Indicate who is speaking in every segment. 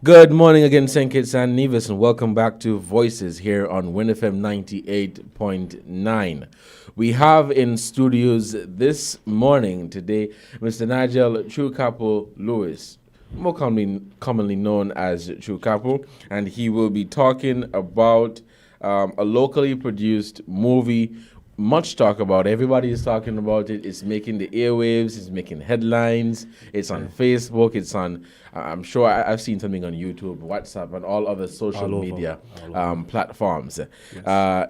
Speaker 1: Good morning again, St. Kitts and Nevis, and welcome back to Voices here on WinFM 98.9. We have in studios this morning today Mr. Nigel Trucapo Lewis, more commonly known as Trucapo, and he will be talking about a locally produced movie. Much talk about. Everybody is talking about it. It's making the airwaves. It's making headlines. It's on Facebook. It's on. I'm sure I've seen something on YouTube, WhatsApp, and all other social media platforms. Yes.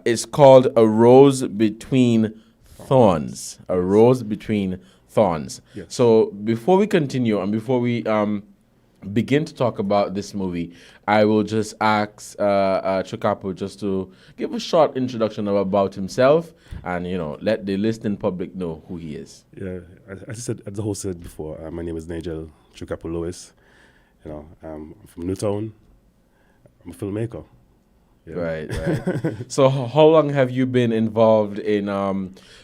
Speaker 1: It's called A Rose Between Thorns. A Rose Between Thorns. Yes. So before we continue and before we begin to talk about this movie, I will just ask Trucapo just to give a short introduction about himself and, let the listening public know who he is.
Speaker 2: Yeah, as I said, as the host said before, my name is Nigel Trucapo Lewis. I'm from Newtown. I'm a filmmaker.
Speaker 1: Yeah. Right. So how long have you been involved in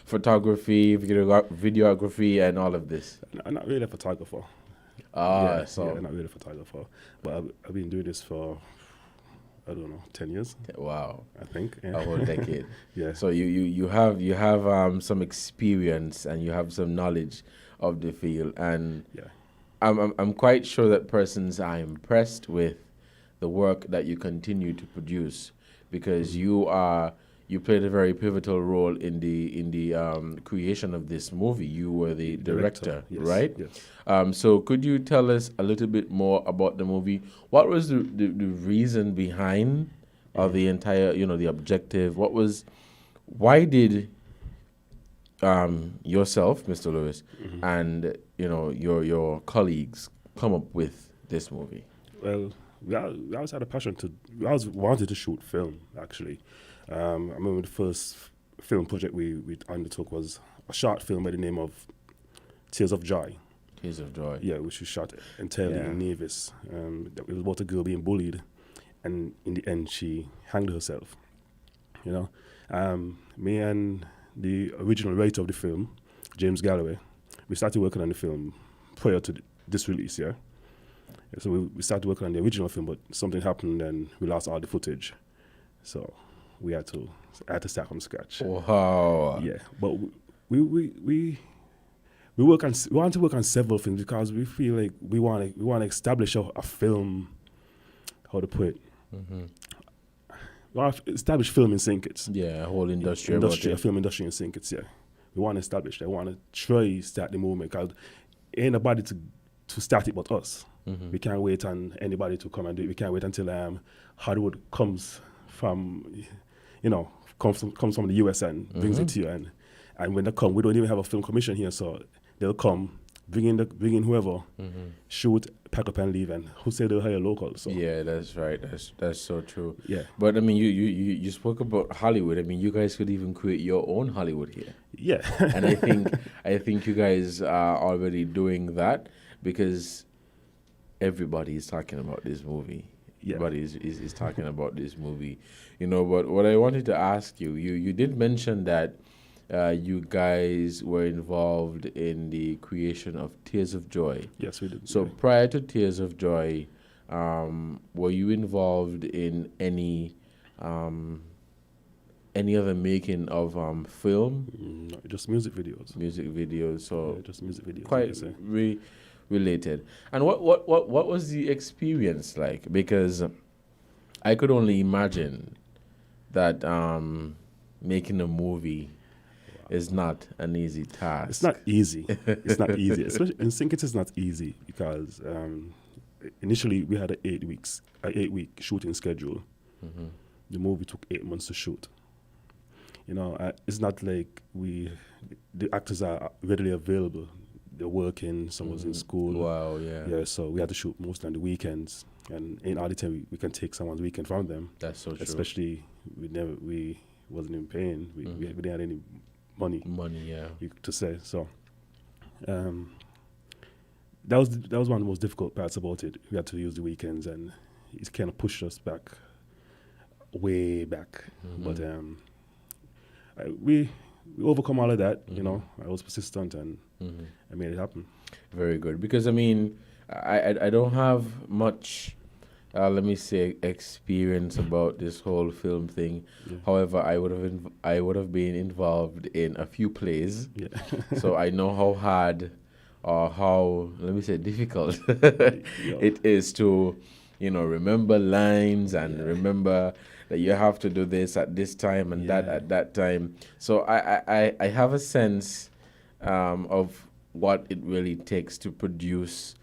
Speaker 1: photography, videography, and all of this?
Speaker 2: I'm not really a photographer.
Speaker 1: Not
Speaker 2: really a photographer, but I've been doing this for 10 years.
Speaker 1: Wow,
Speaker 2: I think
Speaker 1: a whole decade.
Speaker 2: Yeah.
Speaker 1: So you have some experience and you have some knowledge of the field, and
Speaker 2: yeah,
Speaker 1: I'm quite sure that persons are impressed with the work that you continue to produce because you played a very pivotal role in the creation of this movie. You were the director,
Speaker 2: yes,
Speaker 1: right?
Speaker 2: Yes.
Speaker 1: So could you tell us a little bit more about the movie? What was the reason behind the entire, the objective? Why did yourself, Mr. Lewis, and your colleagues come up with this movie?
Speaker 2: Well, we always had a passion we always wanted to shoot film, actually. I remember the first film project we undertook was a short film by the name of Tears of Joy.
Speaker 1: Tears of Joy.
Speaker 2: Yeah, which was shot entirely in Nevis. It was about a girl being bullied, and in the end, she hanged herself. Me and the original writer of the film, James Galloway, we started working on the film prior to this release, yeah? So we started working on the original film, but something happened and we lost all the footage. So I had to start from scratch.
Speaker 1: Wow.
Speaker 2: Yeah, but we want to work on several films because we feel like we want to establish a film. How to put it? We want to establish film in St. Kitts.
Speaker 1: Yeah, a whole industry,
Speaker 2: a film industry in St. Kitts. Yeah, we want to establish that. We want to try start the movement because ain't nobody to start it but us. We can't wait on anybody to come and do it. We can't wait until Hollywood comes from the US and brings it to you. And when they come, we don't even have a film commission here, so they'll come, bring in whoever, shoot, pack up and leave, and who say they'll hire locals. So.
Speaker 1: Yeah, that's right. That's so true.
Speaker 2: Yeah.
Speaker 1: But I mean, you spoke about Hollywood. I mean, you guys could even create your own Hollywood here.
Speaker 2: Yeah.
Speaker 1: And I think you guys are already doing that because everybody is talking about this movie.
Speaker 2: Yeah.
Speaker 1: Everybody is talking about this movie. But what I wanted to ask you did mention that you guys were involved in the creation of Tears of Joy.
Speaker 2: Yes, we did.
Speaker 1: So prior to Tears of Joy, were you involved in any other making of film?
Speaker 2: No, just music videos.
Speaker 1: So
Speaker 2: yeah, just music videos.
Speaker 1: Quite related. And what was the experience like? Because I could only imagine that making a movie is not an easy task.
Speaker 2: It's not easy. Especially in St. Kitts, it's not easy because initially we had an 8 week shooting schedule. The movie took 8 months to shoot. It's not like the actors are readily available. They're working, someone's in school.
Speaker 1: Wow, yeah.
Speaker 2: Yeah, so we had to shoot most on the weekends, and in all the time we can take someone's weekend from them.
Speaker 1: That's so true.
Speaker 2: Especially we wasn't even paying. We didn't have any money.
Speaker 1: Yeah.
Speaker 2: To say so. That was one of the most difficult parts about it. We had to use the weekends, and it kind of pushed us back, way back. But we overcome all of that. I was persistent and I made it happen.
Speaker 1: Very good. Because I mean, I don't have much let me say experience about this whole film thing.
Speaker 2: Yeah.
Speaker 1: However, I would have been involved in a few plays,
Speaker 2: Yeah.
Speaker 1: so I know how hard or how, let me say, difficult
Speaker 2: Yeah.
Speaker 1: it is to, remember lines and
Speaker 2: Yeah.
Speaker 1: remember that you have to do this at this time and that
Speaker 2: Yeah.
Speaker 1: at that time. So I have a sense of what it really takes to produce.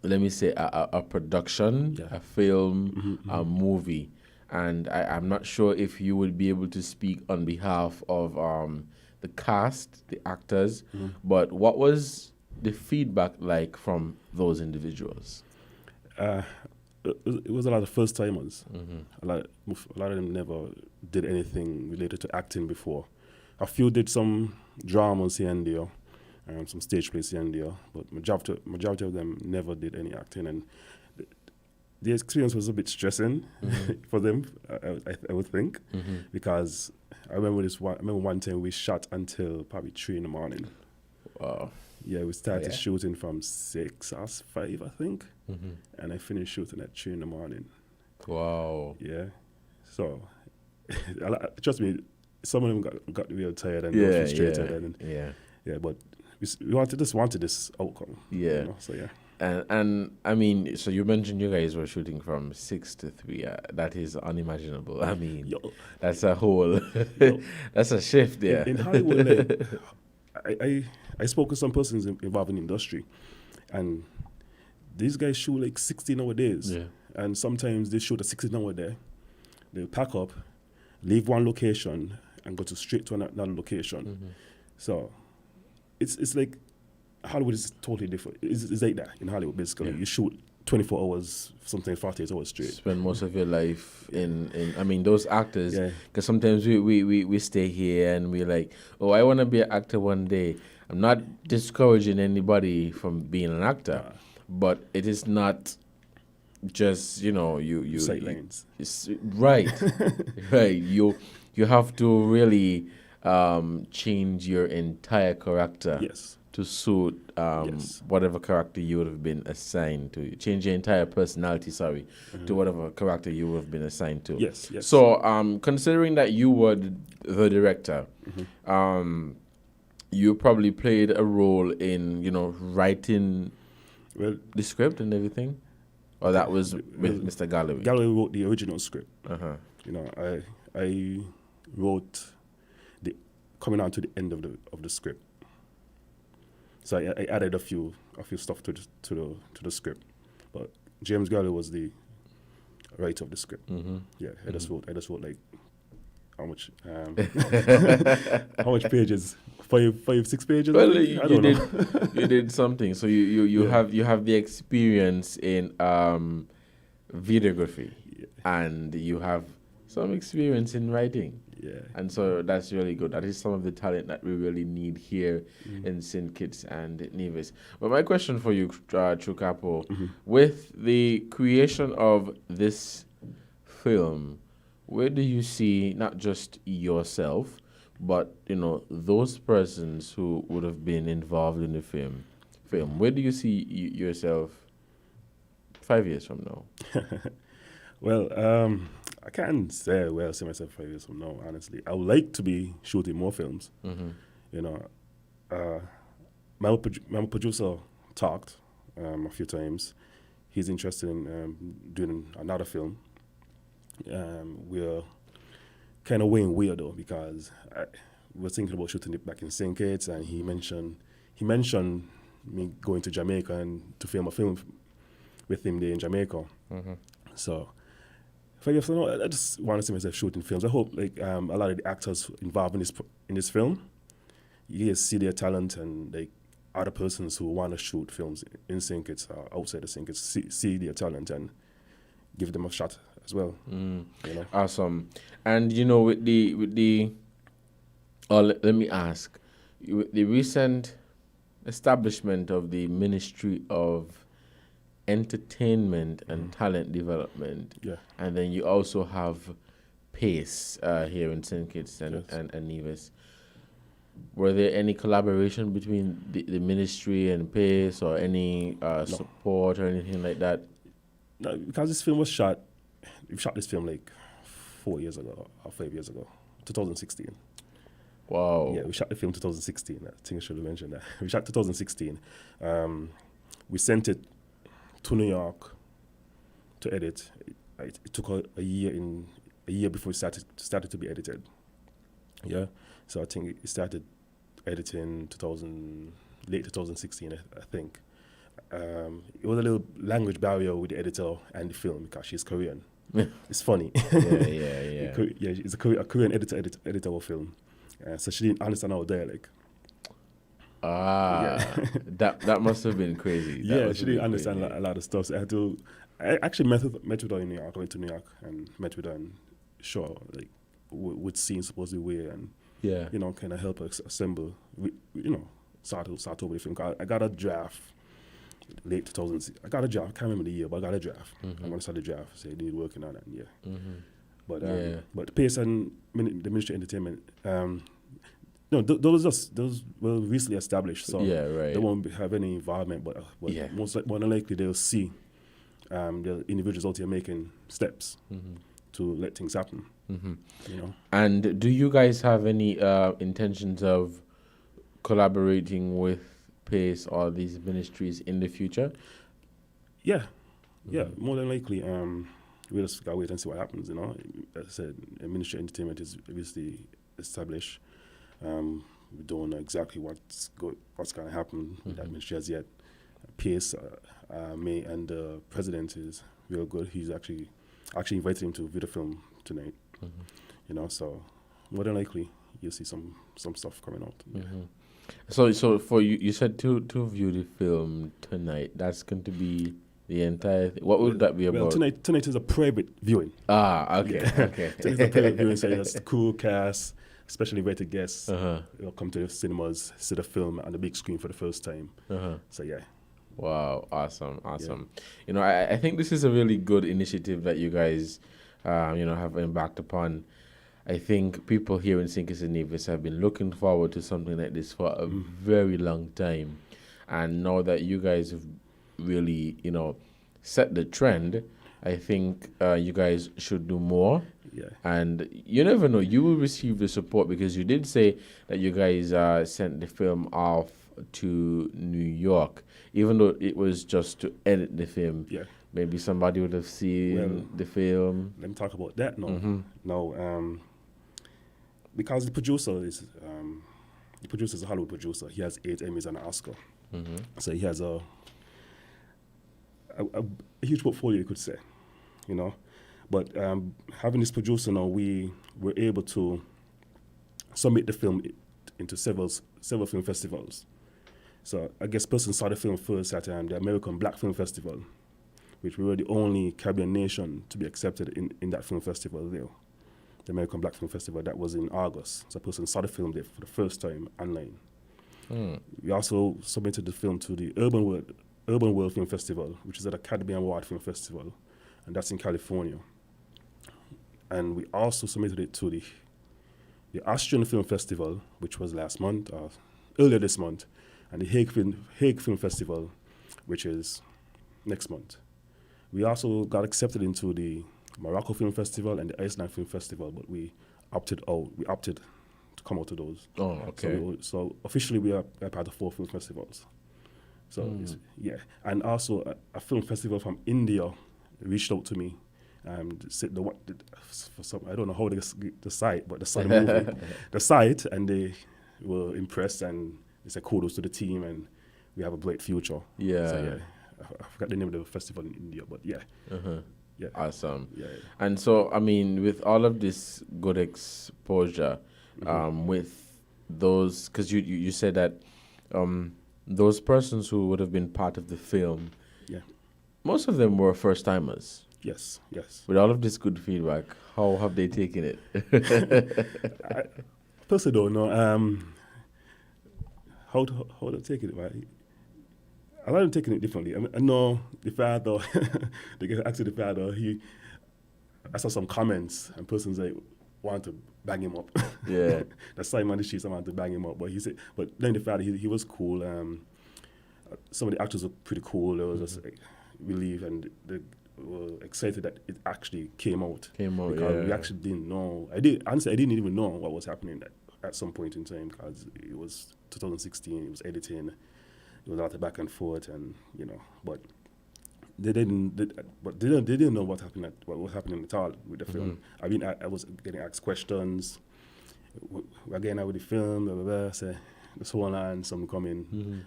Speaker 1: Let me say a production,
Speaker 2: Yeah.
Speaker 1: a film,
Speaker 2: Mm-hmm,
Speaker 1: a
Speaker 2: mm-hmm.
Speaker 1: movie, and I'm not sure if you would be able to speak on behalf of the cast, the actors,
Speaker 2: Mm-hmm.
Speaker 1: but what was the feedback like from those individuals?
Speaker 2: Uh, it was a lot of first timers.
Speaker 1: Mm-hmm.
Speaker 2: A lot of them never did anything related to acting before. A few did some dramas here and there, some stage plays here and there, but majority of them never did any acting, and the experience was a bit stressing for them. I would think, because I remember one time we shot until probably 3 in the morning.
Speaker 1: Wow.
Speaker 2: Yeah, we started
Speaker 1: Yeah.
Speaker 2: shooting from 6 or 5, I think,
Speaker 1: Mm-hmm.
Speaker 2: and I finished shooting at 3 in the morning.
Speaker 1: Wow.
Speaker 2: Yeah, so trust me, some of them got real tired and
Speaker 1: Yeah,
Speaker 2: frustrated,
Speaker 1: yeah,
Speaker 2: and
Speaker 1: yeah.
Speaker 2: yeah, but we wanted this outcome.
Speaker 1: Yeah.
Speaker 2: So yeah.
Speaker 1: And I mean, so you mentioned you guys were shooting from 6 to 3. That is unimaginable. I mean,
Speaker 2: Yo,
Speaker 1: that's a whole,
Speaker 2: yo,
Speaker 1: that's a shift there.
Speaker 2: in Hollywood, like, I spoke with some persons involved in the industry, and these guys shoot like 16-hour days,
Speaker 1: Yeah.
Speaker 2: and sometimes they shoot a 16-hour day. They pack up, leave one location, and go straight to another location. So it's like Hollywood is totally different. It's like that in Hollywood. Basically,
Speaker 1: Yeah.
Speaker 2: you shoot 24 hours, sometimes 48 hours straight.
Speaker 1: Spend most of your life in I mean, those actors,
Speaker 2: Yeah.
Speaker 1: because sometimes we stay here and we're like, oh, I want to be an actor one day. I'm not discouraging anybody from being an actor, but it is not just, you
Speaker 2: Sightlines.
Speaker 1: it's right. Right. You have to really change your entire character
Speaker 2: Yes.
Speaker 1: to suit
Speaker 2: Yes.
Speaker 1: whatever character you would have been assigned to. Change your entire personality, to whatever character you would have been assigned to.
Speaker 2: Yes. Yes.
Speaker 1: So, considering that you were the director, you probably played a role in, writing
Speaker 2: Well,
Speaker 1: the script and everything? Or that was with Mr. Galloway?
Speaker 2: Galloway wrote the original script.
Speaker 1: Uh-huh.
Speaker 2: I wrote the coming on to the end of the script. So I added a few stuff to the script, but James Galloway was the writer of the script. Yeah, I just wrote like how much how much pages? 6 pages.
Speaker 1: Well,
Speaker 2: I don't know.
Speaker 1: you did something. So you
Speaker 2: Yeah.
Speaker 1: have the experience in videography,
Speaker 2: Yeah.
Speaker 1: and you have some experience in writing.
Speaker 2: Yeah.
Speaker 1: And so that's really good. That is some of the talent that we really need here in St. Kitts and Nevis. But my question for you, Trucapo, with the creation of this film, where do you see not just yourself, but those persons who would have been involved in the film? Where do you see yourself 5 years from now?
Speaker 2: Well, I can't say where I see myself 5 years from now, honestly. I would like to be shooting more films. My producer talked a few times. He's interested in doing another film. We're kind of weighing weird though, because we're thinking about shooting it back in St. Kitts, and he mentioned me going to Jamaica and to film a film with him there in Jamaica. So 5 years from now, I just want to see myself shooting films. I hope like a lot of the actors involved in this film, you guys see their talent, and like other persons who want to shoot films in St. Kitts or outside of St. Kitts see their talent and give them a shot as well.
Speaker 1: Awesome. And with the let me ask, with the recent establishment of the Ministry of Entertainment and Talent Development,
Speaker 2: Yeah.
Speaker 1: and then you also have PACE here in St. Kitts
Speaker 2: Yes.
Speaker 1: and Nevis. Were there any collaboration between the ministry and PACE, or any support or anything like that?
Speaker 2: No, because this film was shot. We shot this film like 4 years ago or 5 years ago, 2016.
Speaker 1: Wow.
Speaker 2: Yeah, we shot the film 2016. I think I should have mentioned that. We shot 2016. We sent it to New York to edit. It took a year before it started to be edited. Yeah, so I think it started editing late 2016. I think. It was a little language barrier with the editor and the film because she's Korean. It's funny.
Speaker 1: Yeah.
Speaker 2: It's a Korean editor of film. So she didn't understand our dialect.
Speaker 1: That must have been crazy.
Speaker 2: She didn't understand a lot of stuff. So I actually met with her in New York. I went to New York and met with her and show her like what scenes supposed to be where and kind of help her assemble. Start over the film. I got a draft. Late 2000s. I got a draft. I can't remember the year, but I got a draft. I'm gonna start the draft. So they need working on it. But Pace and the Ministry of Entertainment, those were recently established, so they won't have any involvement. But more than likely they'll see the individuals out here making steps to let things happen.
Speaker 1: And do you guys have any intentions of collaborating with Pace or these ministries in the future?
Speaker 2: Yeah, more than likely. We'll just gotta wait and see what happens. As I said, the Ministry of Entertainment is obviously established. We don't know exactly what's going to happen with that ministry as yet. Pace, May, and the president is real good. He's actually invited him to view the film tonight. So more than likely you'll see some stuff coming out.
Speaker 1: So for you said to view the film tonight. That's going to be the entire thing. What would that be about?
Speaker 2: Well, tonight is a private viewing.
Speaker 1: Okay.
Speaker 2: Tonight is a private viewing, so there's cool cast, especially invited guests. They'll come to the cinemas, see the film on the big screen for the first time. So yeah.
Speaker 1: Wow, awesome. Yeah. I think this is a really good initiative that you guys, have embarked upon. I think people here in St. Kitts and Nevis have been looking forward to something like this for a very long time. And now that you guys have really, set the trend, I think you guys should do more.
Speaker 2: Yeah.
Speaker 1: And you never know, you will receive the support because you did say that you guys sent the film off to New York, even though it was just to edit the film.
Speaker 2: Yeah.
Speaker 1: Maybe somebody would have seen the film.
Speaker 2: Let me talk about that now. Now, because the producer is a Hollywood producer. He has 8 Emmys and an Oscar. So he has a huge portfolio, you could say, But having this producer now, we were able to submit the film into several film festivals. So I guess person saw the film first at the American Black Film Festival, which we were the only Caribbean nation to be accepted in that film festival there. The American Black Film Festival, that was in August. So a person saw the film there for the first time online. We also submitted the film to the Urban World Film Festival, which is at the Academy Award Film Festival, and that's in California. And we also submitted it to the Austrian Film Festival, which was earlier this month, and the Hague Film Festival, which is next month. We also got accepted into the Morocco Film Festival and the Iceland Film Festival, but we opted out. We opted to come out of those.
Speaker 1: Oh, okay.
Speaker 2: So officially we are part of 4 film festivals. So and also a film festival from India reached out to me. Said I don't know how they site, but they saw the movie, the site, and they were impressed and they said kudos to the team and we have a bright future.
Speaker 1: Yeah.
Speaker 2: So I forgot the name of the festival in India, but yeah. Yeah.
Speaker 1: Awesome.
Speaker 2: Yeah.
Speaker 1: And so, with all of this good exposure, with those, because you said that those persons who would have been part of the film, most of them were first timers.
Speaker 2: Yes.
Speaker 1: With all of this good feedback, how have they taken it?
Speaker 2: I personally don't know how to take it, right? A lot of them taking it differently. I know the father, actually the father, I saw some comments and persons like want to bang him up.
Speaker 1: Yeah.
Speaker 2: The same on the streets, I want to bang him up. But then the father, he was cool. Some of the actors were pretty cool. There was just relief, and the were excited that it actually came out.
Speaker 1: Because
Speaker 2: Because we actually didn't know. I didn't even know what was happening at some point in time, because it was 2016. It was editing. It was a lot of back and forth, and but they didn't know what was happening at all with the film. I mean, I was getting asked questions. We're getting out with the film, blah, blah, blah. So so on, and some coming.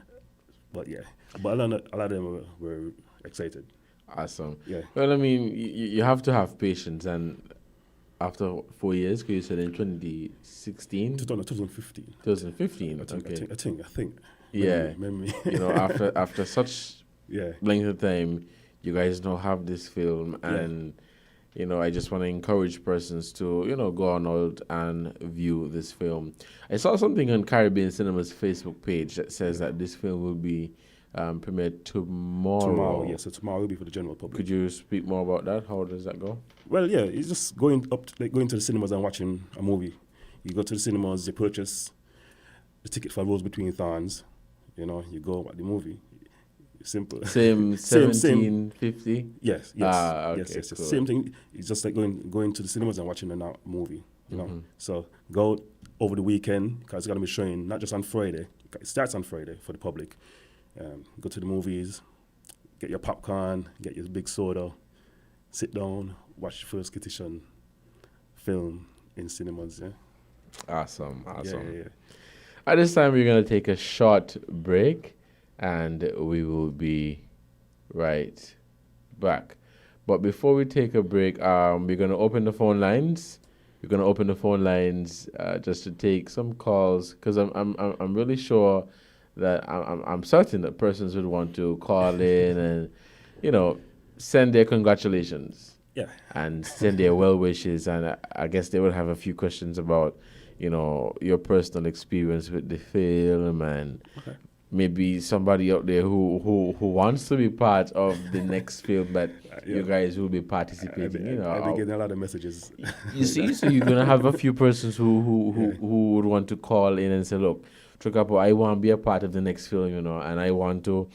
Speaker 2: But yeah, but a lot of them were excited.
Speaker 1: Awesome.
Speaker 2: Yeah.
Speaker 1: Well, I mean, you have to have patience, and after 4 years, because you said in 2016,
Speaker 2: 2015.
Speaker 1: 2015.
Speaker 2: I think.
Speaker 1: Yeah.
Speaker 2: Memory.
Speaker 1: After such
Speaker 2: Yeah.
Speaker 1: length of time, you guys now have this film, and I just want to encourage persons to go on out and view this film. I saw something on Caribbean Cinema's Facebook page that says that this film will be premiered tomorrow.
Speaker 2: Yes, so tomorrow will be for the general public.
Speaker 1: Could you speak more about that? How does that go?
Speaker 2: Well, yeah, it's just going to the cinemas and watching a movie. You go to the cinemas, you purchase the ticket for Rose Between Thorns. You go watch the movie. Simple.
Speaker 1: Same 1750?
Speaker 2: Yes.
Speaker 1: Okay,
Speaker 2: yes.
Speaker 1: cool.
Speaker 2: Same thing. It's just like going to the cinemas and watching a movie. So go over the weekend, because it's gonna be showing not just on Friday. It starts on Friday for the public. Go to the movies, get your popcorn, get your big soda, sit down, watch the first edition film in cinemas. Yeah.
Speaker 1: Awesome.
Speaker 2: Yeah.
Speaker 1: At this time, we're going to take a short break, and we will be right back. But before we take a break, we're going to open the phone lines. We're going to open the phone lines just to take some calls, because I'm really sure that I'm certain that persons would want to call in and send their congratulations.
Speaker 2: Yeah.
Speaker 1: And send their well wishes, and I guess they will have a few questions about your personal experience with the film, and maybe somebody out there who wants to be part of the next film that you guys will be participating.
Speaker 2: I've been getting a lot of messages.
Speaker 1: You see, so you're gonna have a few persons who would want to call in and say, look, Trucapo, I want to be a part of the next film, and I want to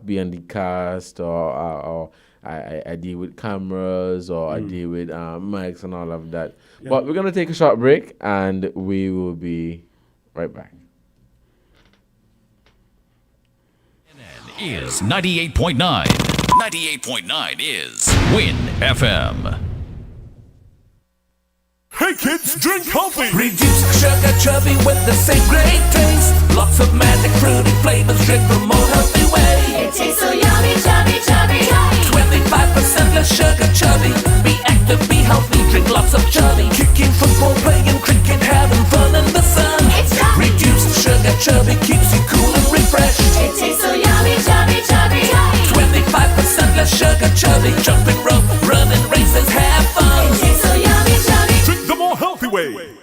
Speaker 1: be on the cast, or I deal with cameras, or I deal with mics and all of that. Yeah. But we're going to take a short break, and we will be right back.
Speaker 3: Is 98.9. 98.9 is Win FM.
Speaker 4: Hey kids, drink healthy!
Speaker 5: Reduce sugar chubby with the same great taste. Lots of magic fruity flavors, drink the more healthy way.
Speaker 6: It tastes so yummy, chubby, chubby, chubby.
Speaker 5: 25% less sugar chubby. Be active, be healthy, drink lots of chubby. Kicking, football, playing cricket, having fun in the sun.
Speaker 6: It's chubby.
Speaker 5: Reduced sugar chubby keeps you cool and refreshed.
Speaker 6: It tastes so yummy, chubby, chubby, chubby.
Speaker 5: 25% less sugar chubby. Jumping rope, running races, have fun.
Speaker 6: It tastes so yummy, chubby.
Speaker 4: Drink the more healthy way.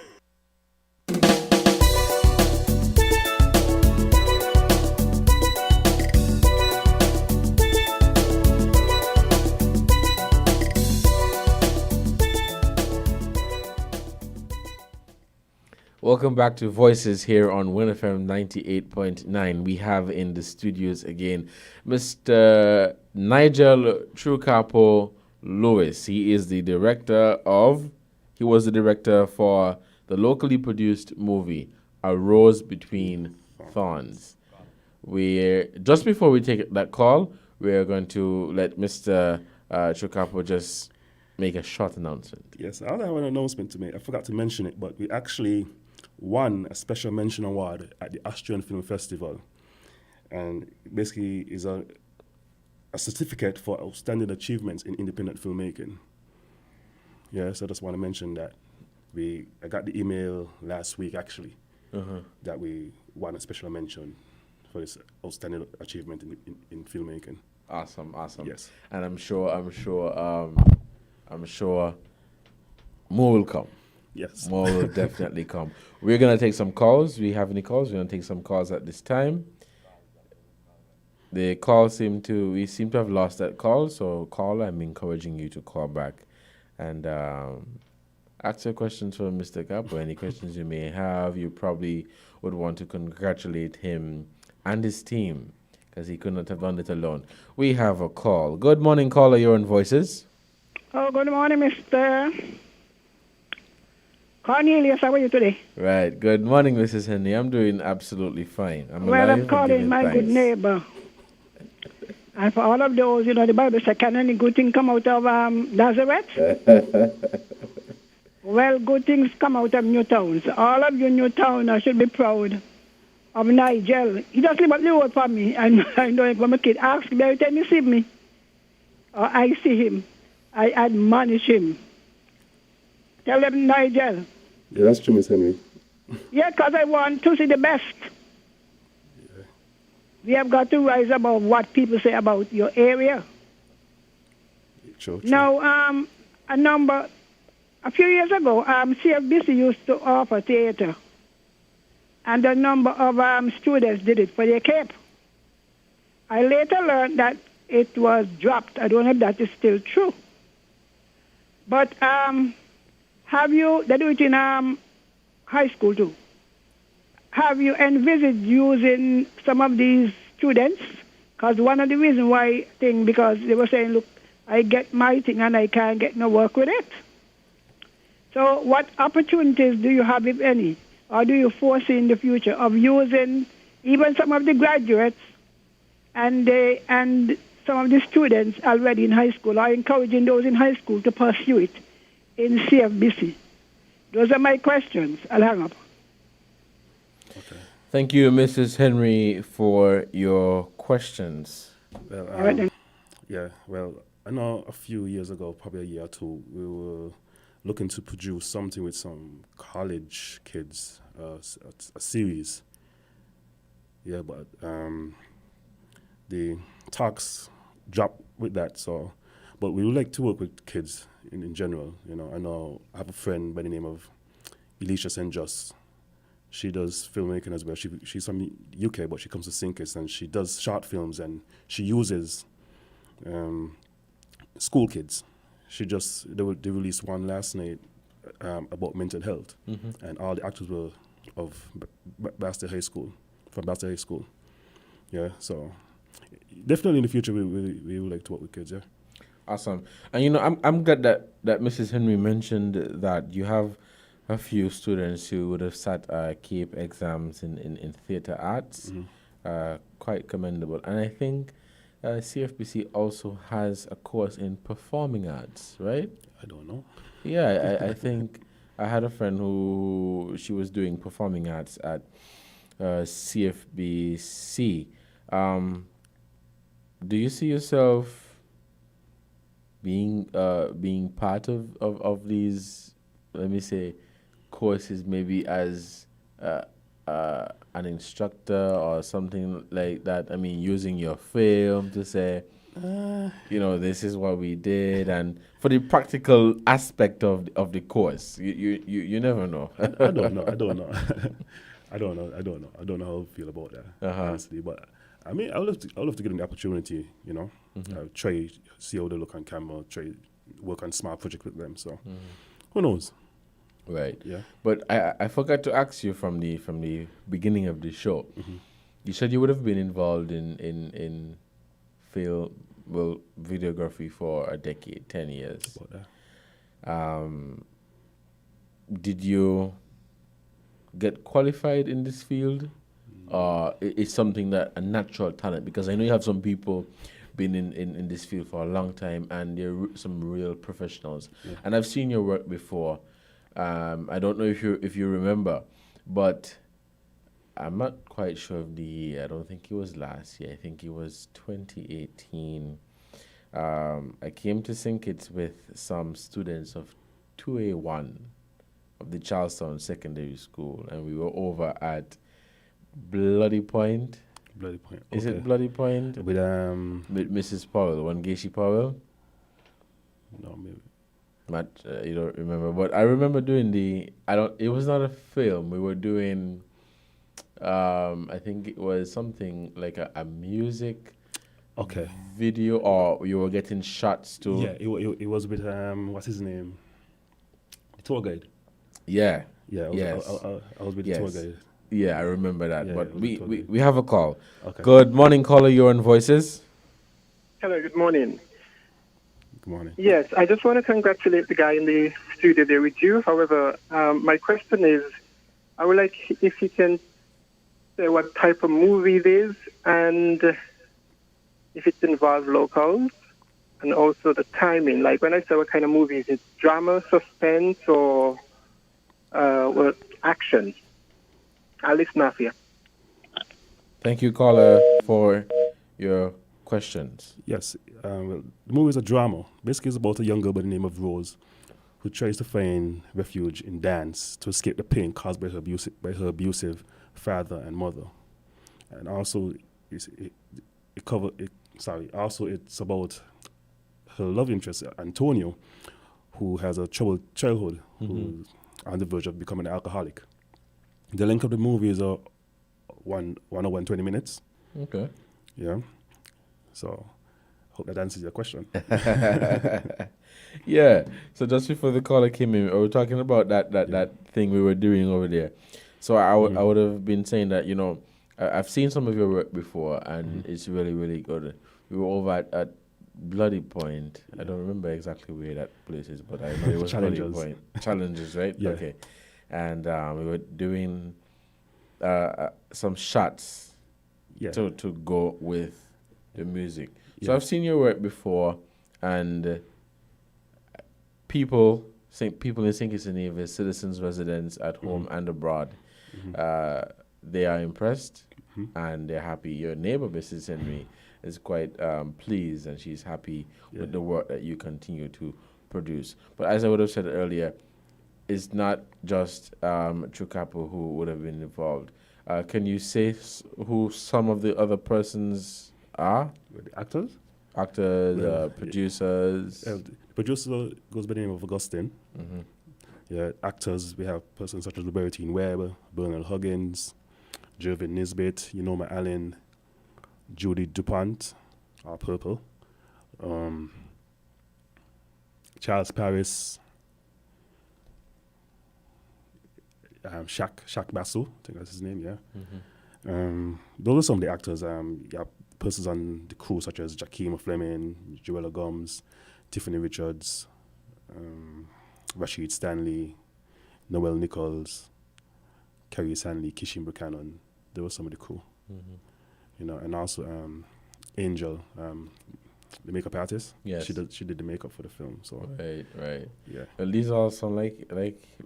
Speaker 1: Welcome back to Voices here on WinFM 98.9. We have in the studios again Mr. Nigel Trucapo Lewis. He was the director for the locally produced movie A Rose Between Thorns. Just before we take that call, we're going to let Mr. Trucapo just make a short announcement.
Speaker 2: Yes, I have an announcement to make. I forgot to mention it, but we actually won a special mention award at the Austrian Film Festival, and basically is a certificate for outstanding achievements in independent filmmaking. Yes, I just want to mention that I got the email last week actually that we won a special mention for this outstanding achievement in filmmaking.
Speaker 1: Awesome.
Speaker 2: Yes,
Speaker 1: and I'm sure more will come.
Speaker 2: Yes,
Speaker 1: More will definitely come. We're going to take some calls. We have any calls? We're going to take some calls at this time. The call we seem to have lost that call. So caller, I'm encouraging you to call back and ask your questions for Mr. Capo. Any questions you may have, you probably would want to congratulate him and his team, because he could not have done it alone. We have a call. Good morning, caller. You're on Voices.
Speaker 7: Oh, good morning, Mr. Cornelius. How are you today?
Speaker 1: Right. Good morning, Mrs. Henry. I'm doing absolutely fine. I'm
Speaker 7: Well,
Speaker 1: alive
Speaker 7: I'm
Speaker 1: and
Speaker 7: calling
Speaker 1: giving
Speaker 7: my good
Speaker 1: thanks.
Speaker 7: neighbor. And for all of those, the Bible says, can any good thing come out of Nazareth? Well, good things come out of Newtown. So all of you Newtowners should be proud of Nigel. He just live up the road for me. And I know if my kid asks me every time he see me, or I see him, I admonish him. Tell them, Nigel.
Speaker 2: Yeah, that's true, Miss Henry.
Speaker 7: Yeah, because I want to see the best. We have got to rise above what people say about your area.
Speaker 2: True.
Speaker 7: Now, a few years ago, CFBC used to offer theater, and a number of students did it for their camp. I later learned that it was dropped. I don't know if that is still true. But they do it in high school too. Have you envisaged using some of these students? Because one of the reasons why because they were saying, look, I get my thing and I can't get no work with it. So what opportunities do you have, if any, or do you foresee in the future of using even some of the graduates and some of the students already in high school, or encouraging those in high school to pursue it in CFBC? Those are my questions. I'll hang up.
Speaker 2: Okay.
Speaker 1: Thank you, Mrs. Henry, for your questions.
Speaker 2: Well,
Speaker 7: All right, then.
Speaker 2: yeah, well, I know a few years ago, probably a year or two, we were looking to produce something with some college kids, a series. Yeah, but the talks dropped with that, so, but we would like to work with kids in general. I have a friend by the name of Elisha St. Just. She does filmmaking as well. She's from UK, but she comes to Sinkis and she does short films and she uses school kids. They released one last night about mental health, and all the actors were of Bastard High School, from Bastard High School. Yeah, so definitely in the future we would like to work with kids. Yeah.
Speaker 1: Awesome. And I'm glad that Mrs. Henry mentioned that you have a few students who would have sat CAPE exams in theater arts. Quite commendable. And I think CFBC also has a course in performing arts, right?
Speaker 2: I don't know.
Speaker 1: Yeah, I think I had a friend who she was doing performing arts at CFBC. Do you see yourself being part of these, let me say, courses, maybe as an instructor or something like that? I mean, using your film to say, this is what we did, and for the practical aspect of the course, you never know.
Speaker 2: I don't know. I don't know. I don't know how I feel about that, honestly. But I mean, I would love to get an opportunity. Try see how they look on camera. Try work on small project with them. So who knows?
Speaker 1: Right.
Speaker 2: Yeah.
Speaker 1: But I forgot to ask you from the beginning of the show. You said you would have been involved in film, videography for a decade, 10 years.
Speaker 2: About that.
Speaker 1: Did you get qualified in this field, or it's something that a natural talent? Because I know you have some people been in this field for a long time, and they're some real professionals. Yeah. And I've seen your work before. I don't know if you remember, but I'm not quite sure of the year. I don't think it was last year. I think it was 2018. I came to St. Kitts with some students of 2A1 of the Charlestown Secondary School, and we were over at Bloody Point.
Speaker 2: Bloody Point.
Speaker 1: Is it Bloody Point?
Speaker 2: With
Speaker 1: Mrs. Powell, Wangeshi Powell?
Speaker 2: No, maybe.
Speaker 1: Matt, you don't remember, but I remember doing it was not a film. We were doing, I think it was something like a music video, or you were getting shots too.
Speaker 2: Yeah, it was with, what's his name? The tour guide.
Speaker 1: Yeah.
Speaker 2: Yeah, I was with the tour guide.
Speaker 1: Yeah, I remember that.
Speaker 2: Yeah,
Speaker 1: but
Speaker 2: it was
Speaker 1: we,
Speaker 2: totally-
Speaker 1: we have a call.
Speaker 2: Okay.
Speaker 1: Good morning, caller. You're on Voices.
Speaker 8: Hello, good morning.
Speaker 2: Good morning.
Speaker 8: Yes, I just want to congratulate the guy in the studio there with you. However, my question is, I would like if you can say what type of movie it is and if it involves locals and also the timing. Like when I say what kind of movie, is it drama, suspense, or action? I'll listen after you.
Speaker 1: Thank you, caller, for your questions.
Speaker 2: Yes, well, the movie is a drama. Basically, it's about a young girl by the name of Rose who tries to find refuge in dance to escape the pain caused by her abusive father and mother. And also, it's about her love interest, Antonio, who has a troubled childhood, who's on the verge of becoming an alcoholic. The length of the movie is 1 hour and 20 minutes.
Speaker 1: Okay.
Speaker 2: Yeah. So, hope that answers your question.
Speaker 1: Yeah. So just before the caller came in, we were talking about that thing we were doing over there. So I would have been saying that, I've seen some of your work before, and it's really, really good. We were over at Bloody Point. I don't remember exactly where that place is, but I know it was Bloody
Speaker 2: Challenges.
Speaker 1: Point. Challenges, right?
Speaker 2: Yeah.
Speaker 1: Okay. And we were doing some shots
Speaker 2: Yeah.
Speaker 1: to go with the music. So
Speaker 2: Yeah.
Speaker 1: I've seen your work before, and people in St. Kitts and Nevis, citizens, residents at home and abroad, they are impressed and they're happy. Your neighbor, Mrs. Henry, is quite pleased, and she's happy with the work that you continue to produce. But as I would have said earlier, it's not just Trucapo who would have been involved. Can you say who some of the other persons are?
Speaker 2: The actors?
Speaker 1: Actors, producers.
Speaker 2: The producer goes by the name of Augustine. Yeah, actors, we have persons such as Libertine Webb, Bernal Huggins, Jervin Nisbet, Unoma Allen, Judy DuPont, Purple, Charles Paris, Shaq Basso, I think that's his name, yeah. Those are some of the actors. You have persons on the crew such as Jakeem Fleming, Joella Gomes, Tiffany Richards, Rashid Stanley, Noel Nichols, Kerry Sanley, Kishin Buchanan. They were some of the crew. And also Angel, the makeup artist.
Speaker 1: Yes.
Speaker 2: She did the makeup for the film. So
Speaker 1: Right.
Speaker 2: yeah.
Speaker 1: Well, these are some like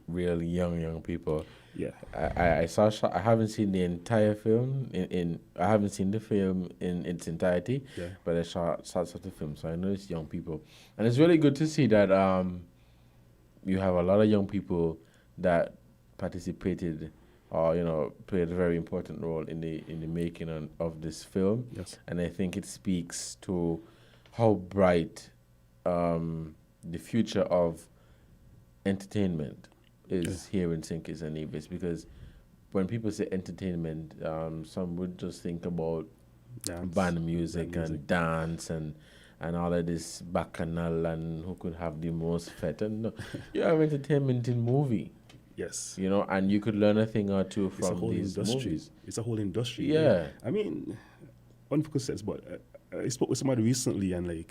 Speaker 1: real young people.
Speaker 2: Yeah.
Speaker 1: I saw. I haven't seen the entire film. I haven't seen the film in its entirety.
Speaker 2: Yeah.
Speaker 1: But I saw shots of the film, so I know it's young people, and it's really good to see that you have a lot of young people that participated or played a very important role in the making of this film.
Speaker 2: Yes.
Speaker 1: And I think it speaks to how bright the future of entertainment is here in St. Kitts and Nevis, because when people say entertainment, some would just think about band music and dance and all of this bacchanal and who could have the most fete. And no, you have entertainment in movie.
Speaker 2: Yes.
Speaker 1: And you could learn a thing or two
Speaker 2: It's a
Speaker 1: from
Speaker 2: whole
Speaker 1: these
Speaker 2: industry.
Speaker 1: movies.
Speaker 2: It's a whole industry.
Speaker 1: Yeah.
Speaker 2: I mean, one could say, but I spoke with somebody recently, and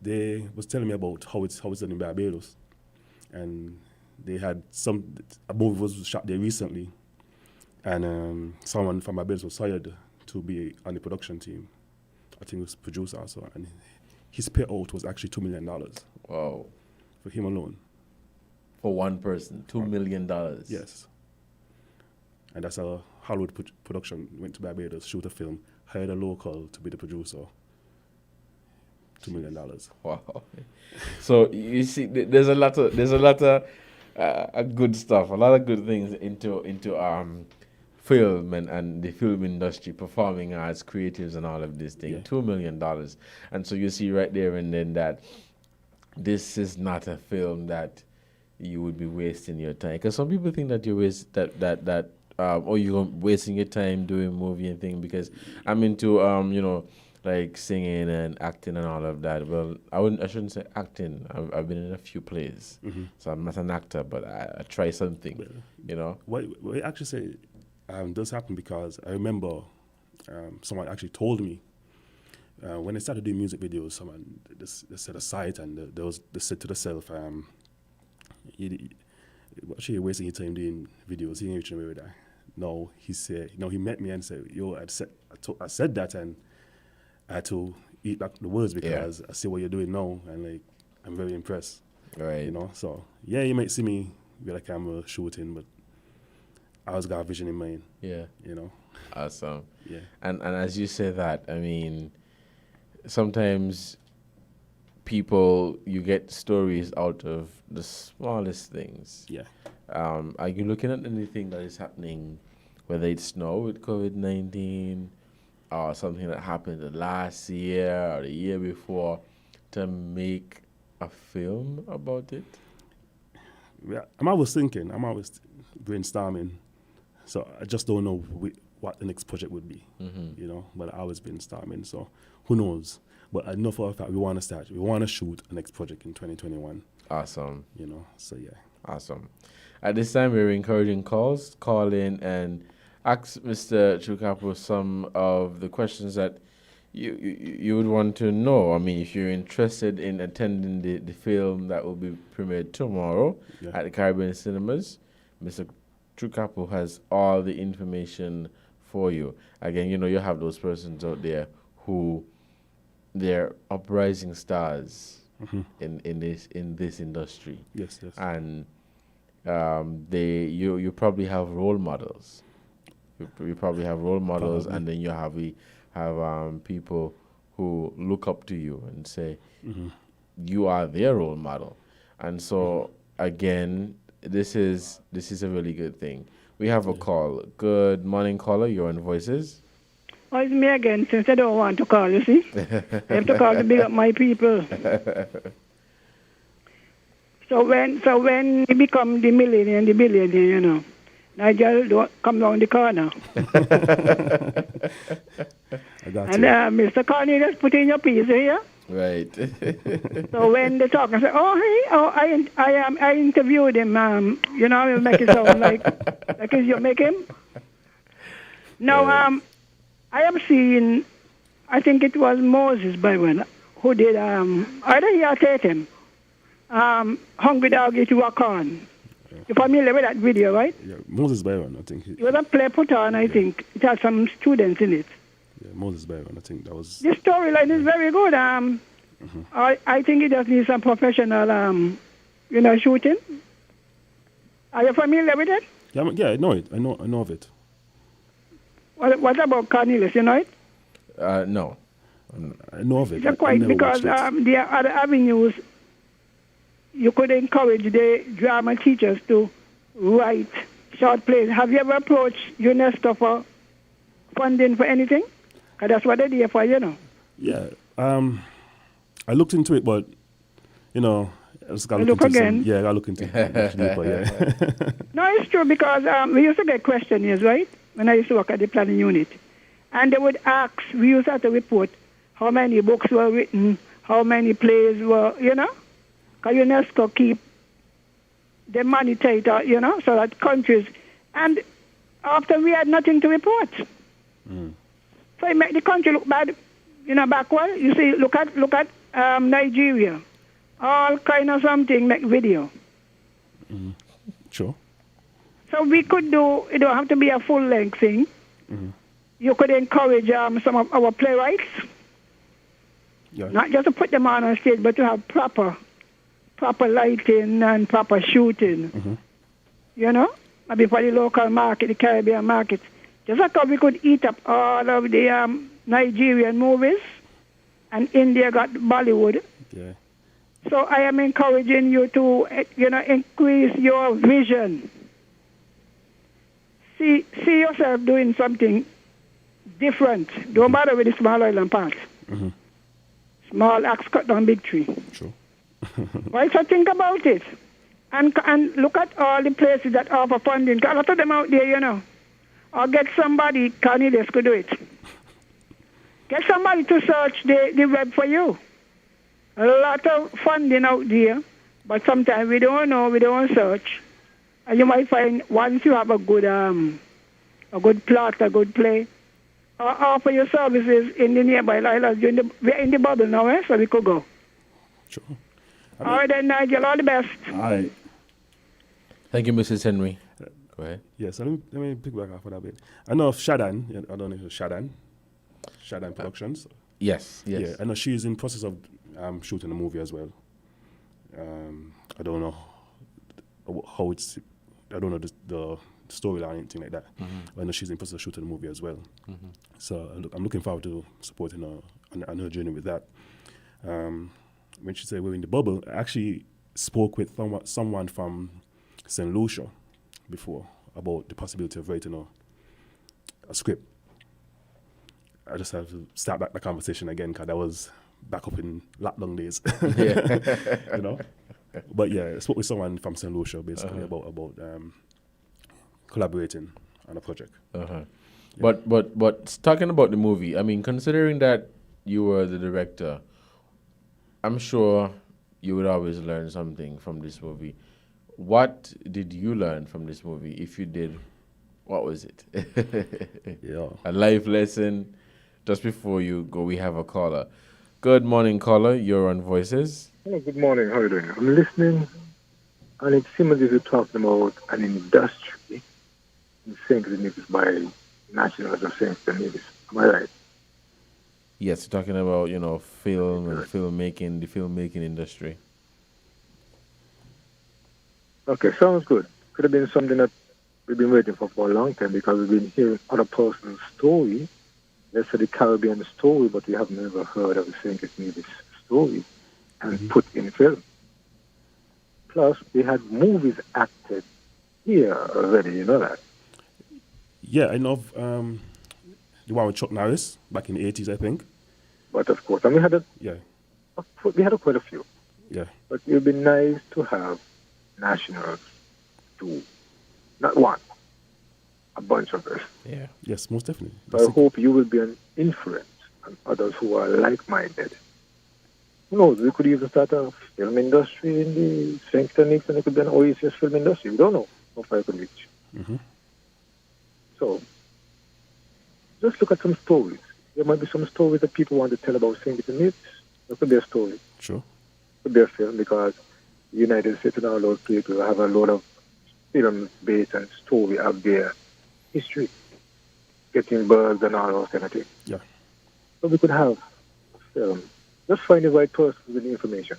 Speaker 2: they was telling me about how it's done in Barbados, and they had a movie was shot there recently, and someone from Barbados was hired to be on the production team. I think it was producer also, and his payout was actually $2 million
Speaker 1: Wow.
Speaker 2: for him alone.
Speaker 1: For one person, $2 million.
Speaker 2: Yes. And that's how Hollywood production went to Barbados, shoot a film, hired a local to be the producer. $2 million.
Speaker 1: Wow. So you see, there's a lot of good stuff, a lot of good things into film and the film industry, performing arts, creatives, and all of this thing.
Speaker 2: Yeah.
Speaker 1: $2 million, and so you see right there and then that this is not a film that you would be wasting your time, because some people think that you're or you're wasting your time doing movie and thing, because I'm into like singing and acting and all of that. Well, I shouldn't say acting. I've been in a few plays, so I'm not an actor, but I try something. You know.
Speaker 2: What I actually say does happen because I remember someone actually told me when they started doing music videos, someone they set a site and they said to themselves, "Actually, you're wasting your time doing videos. He ain't reaching away with that." No, he said, he met me and said, "Yo, I said that and I had to eat back the words because I see what you're doing now and like I'm very impressed."
Speaker 1: Right.
Speaker 2: You know, so yeah, you might see me with a camera shooting, but I always got a vision in mind.
Speaker 1: Yeah.
Speaker 2: You know.
Speaker 1: Awesome.
Speaker 2: Yeah.
Speaker 1: And as you say that, I mean, sometimes you get stories out of the smallest things.
Speaker 2: Yeah.
Speaker 1: Are you looking at anything that is happening, whether it's now with COVID-19 or something that happened the last year or the year before, to make a film about it?
Speaker 2: Yeah, I'm always thinking. I'm always brainstorming. So I just don't know what the next project would be, you know. But I always brainstorming. So who knows? But I know for a fact we want to start. We want to shoot the next project in 2021.
Speaker 1: Awesome.
Speaker 2: You know. So yeah.
Speaker 1: Awesome. At this time, we're encouraging calls. Call in and ask Mr. Trucapo some of the questions that you would want to know. I mean, if you're interested in attending the film that will be premiered tomorrow at the Caribbean Cinemas, Mr. Trucapo has all the information for you. Again, you have those persons out there who they're uprising stars in this industry.
Speaker 2: Yes.
Speaker 1: And you probably have role models. You probably have role models, and then you have people who look up to you and say you are their role model. And so again, this is a really good thing. We have a call. Good morning, caller. You're on Voices.
Speaker 7: Oh, it's me again, since I don't want to call, you see. I have to call to big up my people. So when you become the millionaire and the billionaire, Nigel don't come down the corner.
Speaker 2: I got
Speaker 7: and
Speaker 2: you.
Speaker 7: Mr. Cornelius, put in your piece here.
Speaker 1: Right.
Speaker 7: So when they talk, I say, I interviewed him. You make it sound like you make him. Now, I am seeing, I think it was Moses Byron who did, either he or Tatum, Hungry Dog Eat Walk On. You're familiar with that video, right?
Speaker 2: Yeah, Moses Byron, I think.
Speaker 7: It was a play put on, I think. It had some students in it.
Speaker 2: Yeah, Moses Byron, I think that was...
Speaker 7: The storyline is very good. I think it just needs some professional, shooting. Are you familiar with it?
Speaker 2: Yeah, I know it. I know of it.
Speaker 7: What about Cornelius, you know it?
Speaker 1: No.
Speaker 2: I know of it.
Speaker 7: It's quite because there are other avenues you could encourage the drama teachers to write short plays. Have you ever approached UNESCO for funding for anything? Because that's what they're there for,
Speaker 2: Yeah. I looked into it, but, I just got to
Speaker 7: look again.
Speaker 2: I got to look into it much deeper, yeah.
Speaker 7: No, it's true because we used to get questionnaires, right? When I used to work at the planning unit. And they would ask, we used to have to report how many books were written, how many plays were, because UNESCO keep the money tight, so that countries, and after we had nothing to report. So it make the country look bad, backward. You see, look at Nigeria. All kind of something make video.
Speaker 2: Sure.
Speaker 7: So we could do, it don't have to be a full-length thing. You could encourage some of our playwrights, not just to put them on stage, but to have proper lighting and proper shooting. Maybe for the local market, the Caribbean market. Just like how we could eat up all of the Nigerian movies, and India got Bollywood.
Speaker 2: Yeah.
Speaker 7: So I am encouraging you to, increase your vision. See yourself doing something different. Don't bother with the small island part. Small axe cut down big tree.
Speaker 2: True.
Speaker 7: Why so think about it? And look at all the places that offer funding. A lot of them out there, Or get somebody, Cornelius could do it. Get somebody to search the web for you. A lot of funding out there, but sometimes we don't know, we don't search. And you might find once you have a good plot, a good play, or offer your services in the nearby islands. We're in the bubble now, so we could go.
Speaker 2: Sure.
Speaker 7: All right then, Nigel, all the best.
Speaker 2: All right.
Speaker 1: Thank you, Mrs. Henry. Go ahead.
Speaker 2: Yeah, so let me pick back off of that bit. I know of Shadan. I don't know if it's Shadan Productions.
Speaker 1: Yes.
Speaker 2: Yeah, I know she's in process of shooting a movie as well. I don't know how it's. I don't know the storyline or anything like that. But I know she's in process of shooting a movie as well. So I'm looking forward to supporting her on her journey with that. When she said we're in the bubble, I actually spoke with someone from St. Lucia before about the possibility of writing a script. I just have to start back the conversation again because I was back up in lockdown days, you know. But yeah, I spoke with someone from St. Lucia basically about collaborating on a project.
Speaker 1: Yeah. But talking about the movie, I mean, considering that you were the director, I'm sure you would always learn something from this movie. What did you learn from this movie? If you did, what was it?
Speaker 2: Yeah.
Speaker 1: A life lesson. Just before you go, we have a caller. Good morning, caller. You're on Voices.
Speaker 9: Hello, good morning. How are you doing? I'm listening, and it seems as if you're talking about an industry in St. Kitts by nationals of St. Kitts. Am I right?
Speaker 1: Yes, you're talking about, film and filmmaking, the filmmaking industry.
Speaker 9: Okay, sounds good. Could have been something that we've been waiting for a long time because we've been hearing other person's story. Let's say the Caribbean story, but we have never heard of the St. Kitts story and put in film. Plus, we had movies acted here already, you know that?
Speaker 2: Yeah, I know of the one with Chuck Norris back in the 80s, I think.
Speaker 9: But of course, and we had quite a few.
Speaker 2: Yeah.
Speaker 9: But it would be nice to have nationals do, not one, a bunch of us.
Speaker 1: Yeah.
Speaker 2: Yes, most definitely.
Speaker 9: So I hope you will be an influence on others who are like-minded. Who knows, we could even start a film industry in the St. Kitts, and it could be an Oasis film industry. We don't know how far it could reach. So, just look at some stories. There might be some stories that people want to tell about St. Kitts. There could be a story.
Speaker 2: Sure.
Speaker 9: It could be a film because the United States and all those people have a lot of films based on story of their history, getting birds and all those kind of things.
Speaker 2: Yeah.
Speaker 9: So we could have a film. Just find the right person with the information,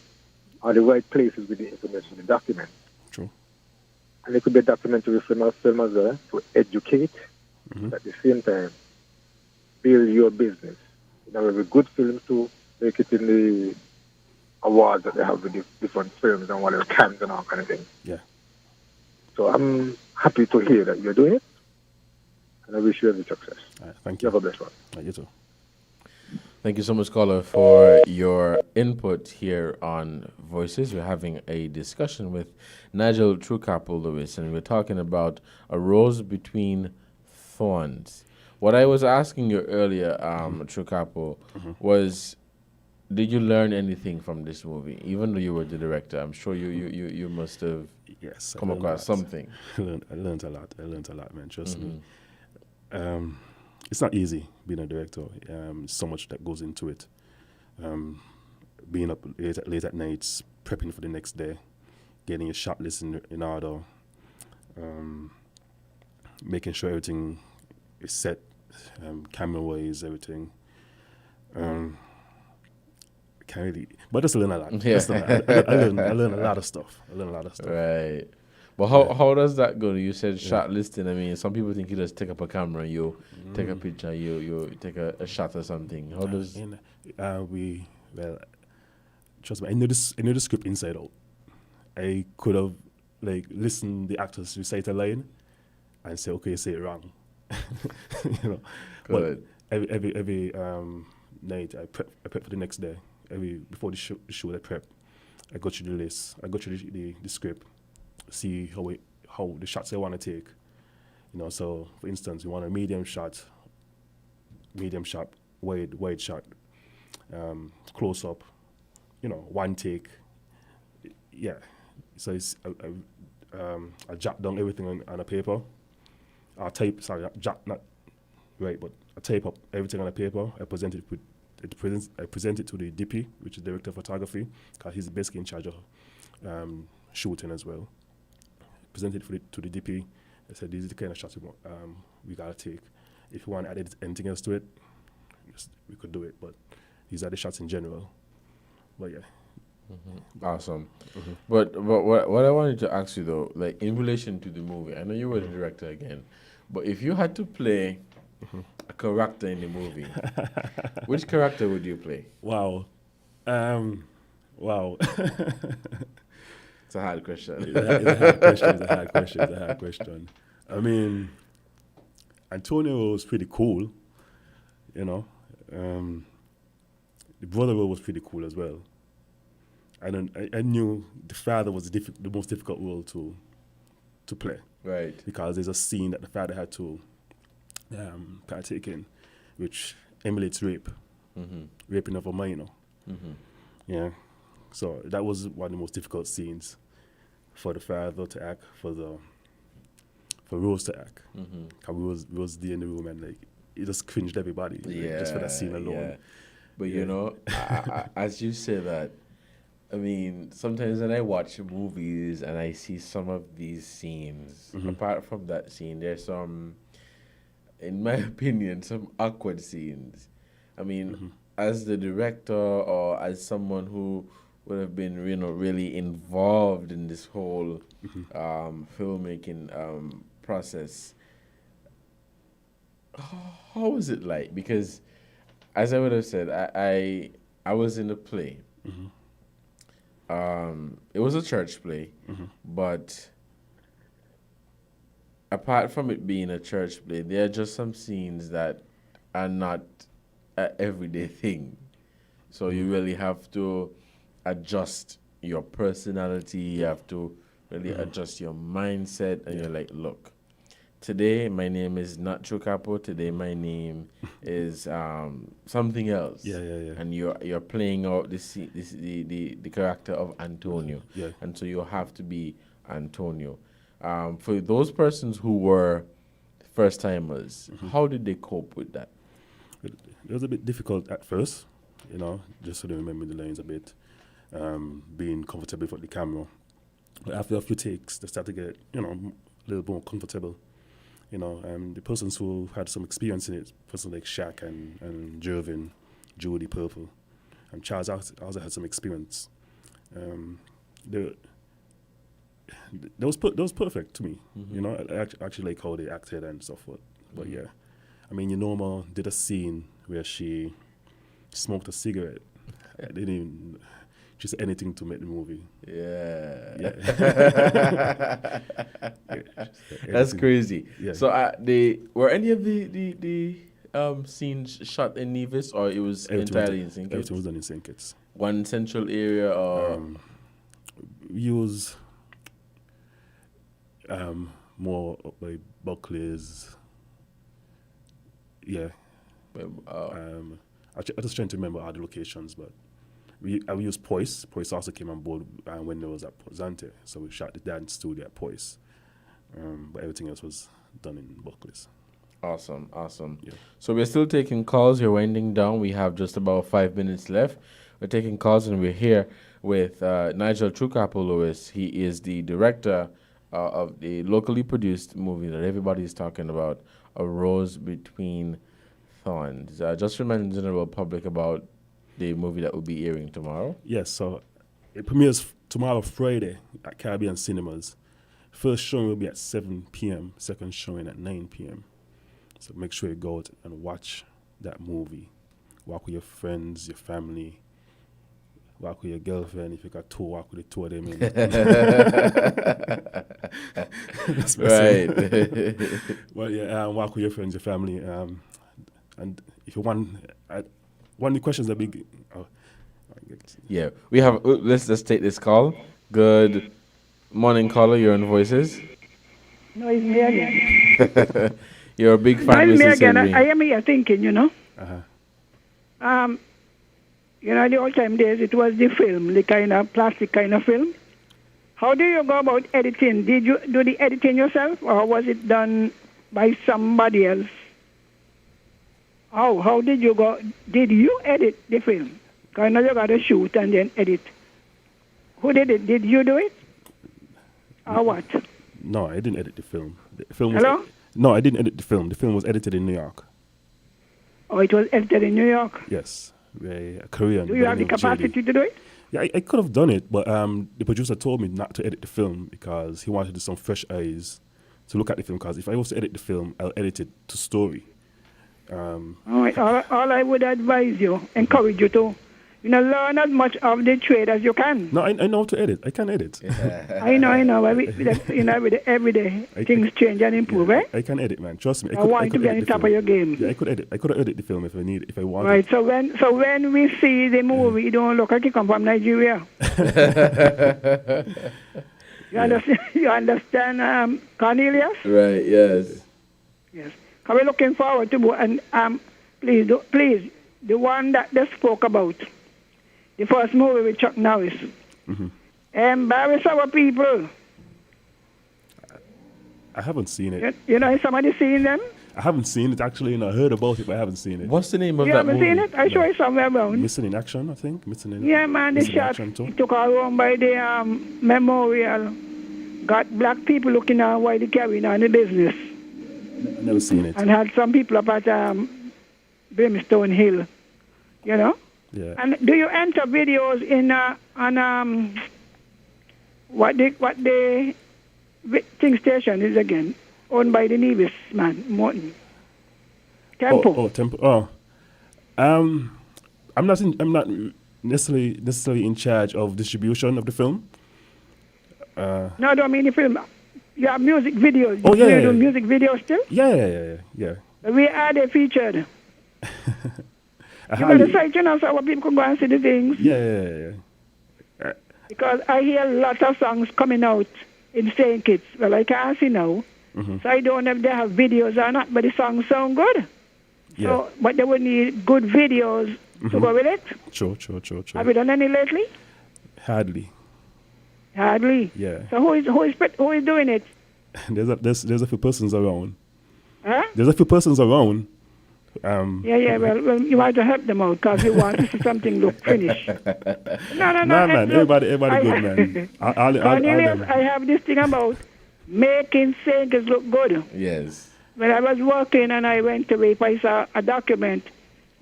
Speaker 9: or the right places with the information, the document.
Speaker 2: True.
Speaker 9: And it could be a documentary film as well to educate, at the same time, build your business. You know, with good films to make it in the awards that they have with the different films and whatever cams and all kind of things.
Speaker 2: Yeah.
Speaker 9: So I'm happy to hear that you're doing it, and I wish you every success.
Speaker 2: All right, thank you.
Speaker 9: You have a blessed one.
Speaker 2: Right, you too.
Speaker 1: Thank you so much, caller, for your input here on Voices. We're having a discussion with Nigel Trucapo Lewis, and we're talking about a rose between thorns. What I was asking you earlier, Trucapo, was, did you learn anything from this movie? Even though you were the director, I'm sure you must have come across something.
Speaker 2: I learned a lot, man. Trust me. It's not easy being a director. So much that goes into it. Being up late at nights, prepping for the next day, getting your shot list in order, making sure everything is set, camera-wise, everything. Can't really, but just learn a lot.
Speaker 1: Yeah.
Speaker 2: I learn a lot of stuff.
Speaker 1: Right. But how does that go? You said shot listing. I mean, some people think you just take up a camera, you take a picture, you take a shot or something. How does
Speaker 2: trust me, I know the script inside out. I could have listened the actors recite a line and say, okay, you say it wrong. You know.
Speaker 1: Good.
Speaker 2: But every night I prep for the next day. Before the show I prep. I go through the list. I go through the script. See how the shots I want to take. You know, so for instance, you want a medium shot wide shot, close up, one take. Yeah. So it's I jot down everything on a paper. I type, sorry, jot not right, but I type up everything on a paper. I present it to the DP, which is director of photography, because he's basically in charge of shooting as well. Presented to the DP. I said, these are the kind of shots we gotta take. If you want to add anything else to it, we could do it. But these are the shots in general. But yeah.
Speaker 1: Awesome. But what I wanted to ask you though, like in relation to the movie, I know you were the director again, but if you had to play a character in the movie, which character would you play?
Speaker 2: Wow. Wow.
Speaker 1: It's a hard question.
Speaker 2: It's a hard question. I mean, Antonio was pretty cool, The brother role was pretty cool as well. I knew the father was the most difficult role to play.
Speaker 1: Right.
Speaker 2: Because there's a scene that the father had to partake in, which emulates rape, raping of a minor. Yeah. So that was one of the most difficult scenes for the father to act, for Rose to act. Because we was there in the room and like it just cringed everybody just for that scene alone.
Speaker 1: Yeah. But as you say that, I mean, sometimes when I watch movies and I see some of these scenes, apart from that scene, there's some, in my opinion, some awkward scenes. I mean, as the director or as someone who would have been, really involved in this whole filmmaking process, how was it like? Because, as I would have said, I was in a play. It was a church play, but apart from it being a church play, there are just some scenes that are not an everyday thing. So you really have to adjust your personality, you have to really adjust your mindset, and you're like, look, today my name is not Trucapo, today my name is something else.
Speaker 2: Yeah.
Speaker 1: And you're playing out the character of Antonio.
Speaker 2: Yeah.
Speaker 1: And so you have to be Antonio. For those persons who were first timers, how did they cope with that?
Speaker 2: It was a bit difficult at first, just so they remember the lines a bit, being comfortable with the camera. But after a few takes, they start to get, a little more comfortable. The persons who had some experience in it, persons like Shaq and Jervin, Jody Purple, and Charles also had some experience. That was perfect to me. I actually like how they acted and so forth. But yeah, I mean, Norma did a scene where she smoked a cigarette. I didn't even just anything to make the movie.
Speaker 1: Yeah. That's crazy.
Speaker 2: Yeah.
Speaker 1: So were any of the scenes shot in Nevis, or it was entirely in St. Kitts?
Speaker 2: Everything was done in St. Kitts.
Speaker 1: One central area, or
Speaker 2: we use more up by Buckley's. Yeah. I'm just trying to remember all the locations, but we used Poise. Poise also came on board when there was at Zante, so we shot the dance studio at Poise. But everything else was done in Buckley's.
Speaker 1: Awesome.
Speaker 2: Yeah.
Speaker 1: So we're still taking calls. You're winding down. We have just about 5 minutes left. We're taking calls, and we're here with Nigel Trucapo Lewis. He is the director of the locally produced movie that everybody is talking about, A Rose Between Thorns. Just remind the general public about the movie that will be airing tomorrow.
Speaker 2: Yes, so it premieres tomorrow, Friday, at Caribbean Cinemas. First showing will be at 7 p.m., second showing at 9 p.m. So make sure you go out and watch that movie. Walk with your friends, your family. Walk with your girlfriend. If you got two, walk with the two of them.
Speaker 1: Right.
Speaker 2: Well, yeah, walk with your friends, your family. And if you want, one of the questions that big.
Speaker 1: Yeah, we have. Let's just take this call. Good morning, caller. You're on Voices.
Speaker 7: No, it's me again.
Speaker 1: You're a big
Speaker 7: No,
Speaker 1: fan,
Speaker 7: it's me
Speaker 1: Mrs.
Speaker 7: again.
Speaker 1: Henry.
Speaker 7: I am here thinking,
Speaker 2: Uh-huh.
Speaker 7: the old time days, it was the film, the kind of plastic kind of film. How do you go about editing? Did you do the editing yourself, or was it done by somebody else? How did you go? Did you edit the film? Because now you got to shoot and then edit. Who did it? Did you do it? Or what?
Speaker 2: No, I didn't edit the film. The film
Speaker 7: Hello?
Speaker 2: No, I didn't edit the film. The film was edited in New York.
Speaker 7: Oh, it was edited in New York.
Speaker 2: Yes, a Korean.
Speaker 7: Do you have the capacity to do it?
Speaker 2: Yeah, I could have done it, but the producer told me not to edit the film because he wanted some fresh eyes to look at the film. Because if I was to edit the film, I'll edit it to story.
Speaker 7: All I would advise you, encourage you to, learn as much of the trade as you can.
Speaker 2: No, I know how to edit. I can edit.
Speaker 7: I know. Every day things change and improve, eh?
Speaker 2: I can edit, man. Trust me.
Speaker 7: I want you to be on the top of your game.
Speaker 2: Yeah, I could edit. I could edit the film if I wanted.
Speaker 7: Right. So when we see the movie, you don't look like you come from Nigeria. You understand, Cornelius?
Speaker 1: Right. Yes.
Speaker 7: Yes. Because we're looking forward to and please, the one that they spoke about, the first movie with Chuck Norris.
Speaker 2: Mm-hmm.
Speaker 7: Embarrass our people.
Speaker 2: I haven't seen it.
Speaker 7: Is somebody seen them?
Speaker 2: I haven't seen it actually. I heard about it, but I haven't seen it.
Speaker 1: What's the name of
Speaker 7: You
Speaker 1: that
Speaker 7: haven't
Speaker 1: movie?
Speaker 7: seen it? I saw it somewhere around.
Speaker 2: Missing in Action, I think.
Speaker 7: Yeah, man, the shot took around by the memorial. Got black people looking at why they carrying on the business.
Speaker 2: Never seen it.
Speaker 7: And had some people up at Brimstone Hill,
Speaker 2: Yeah.
Speaker 7: And do you enter videos on what the thing station is again, owned by the Nevis man, Morton? Tempo.
Speaker 2: Tempo. Oh. I'm not necessarily in charge of distribution of the film.
Speaker 7: No, I don't mean the film. You have music videos.
Speaker 2: Oh, yeah.
Speaker 7: Do you do music videos still?
Speaker 2: Yeah.
Speaker 7: We are they featured. You got the site, so our people can go and see the things.
Speaker 2: Yeah.
Speaker 7: Because I hear lots of songs coming out in St. Kitts. Well, I can't see now.
Speaker 2: Mm-hmm.
Speaker 7: So I don't know if they have videos or not, but the songs sound good.
Speaker 2: Yeah.
Speaker 7: So, but they would need good videos to go with it.
Speaker 2: Sure.
Speaker 7: Have you done any lately?
Speaker 2: Hardly.
Speaker 7: Yeah. So who is doing it?
Speaker 2: There's a few persons around.
Speaker 7: Huh?
Speaker 2: There's a few persons around.
Speaker 7: Yeah. Well, you have to help them out because you want to see something look finished. No,
Speaker 2: man. Everybody good, man.
Speaker 7: Cornelius, I have this thing about making things look good.
Speaker 1: Yes.
Speaker 7: When I was working and I went to if I saw a document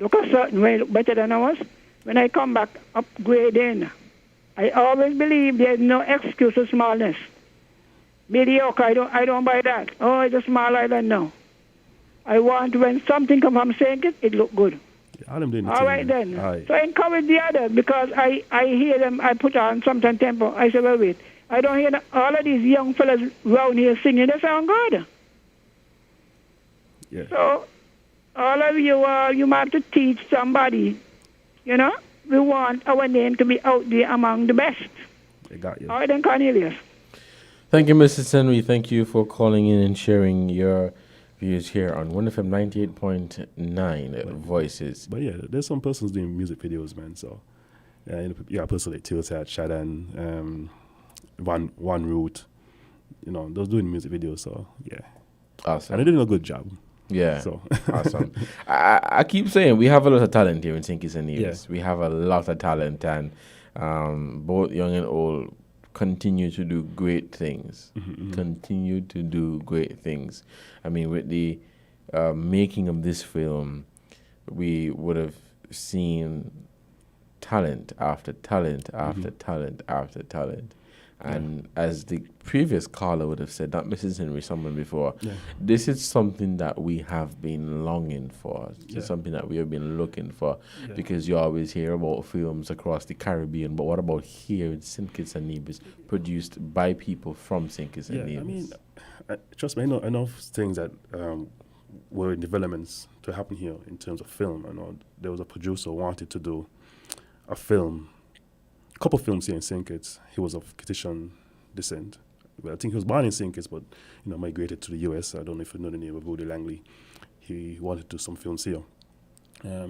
Speaker 7: look a certain way, look better than ours. When I come back upgrading, I always believe there's no excuse for smallness. Mediocre, I don't buy that. Oh, it's a small island now. I want when something comes from St. Kitts, it look good.
Speaker 2: All
Speaker 7: right then. So I encourage the others because I hear them, I put on sometimes tempo. I say, well, wait. I don't hear all of these young fellas around here singing. They sound good.
Speaker 2: Yeah.
Speaker 7: So all of you, you might have to teach somebody, We want our name to be out there among the best.
Speaker 2: I got you.
Speaker 7: All right then, Cornelius.
Speaker 1: Thank you, Mrs. Henry. Thank you for calling in and sharing your views here on 1FM 98.9 Voices.
Speaker 2: But yeah, there's some persons doing music videos, man. So yeah, person like Tilsat, Shadan, One Root, those doing music videos. So yeah,
Speaker 1: awesome.
Speaker 2: And they're doing a good job.
Speaker 1: Yeah,
Speaker 2: so
Speaker 1: awesome. I keep saying we have a lot of talent here in St. Kitts and Nevis.
Speaker 2: Yeah.
Speaker 1: We have a lot of talent, and both young and old continue to do great things. Continue to do great things. I mean, with the making of this film, we would have seen talent after talent after talent after talent. And as the previous caller would have said, not Mrs. Henry, someone before, this is something that we have been longing for. It's something that we have been looking for because you always hear about films across the Caribbean, but what about here in St. Kitts and Nevis, produced by people from St. Kitts and Nevis?
Speaker 2: I mean, trust me, I know enough things that were in developments to happen here in terms of film. I know there was a producer who wanted to do a film, couple films here in St. Kitts. He was of Kittitian descent. Well, I think he was born in St. Kitts, but migrated to the U.S. I don't know if you know the name of Woody Langley. He wanted to do some films here.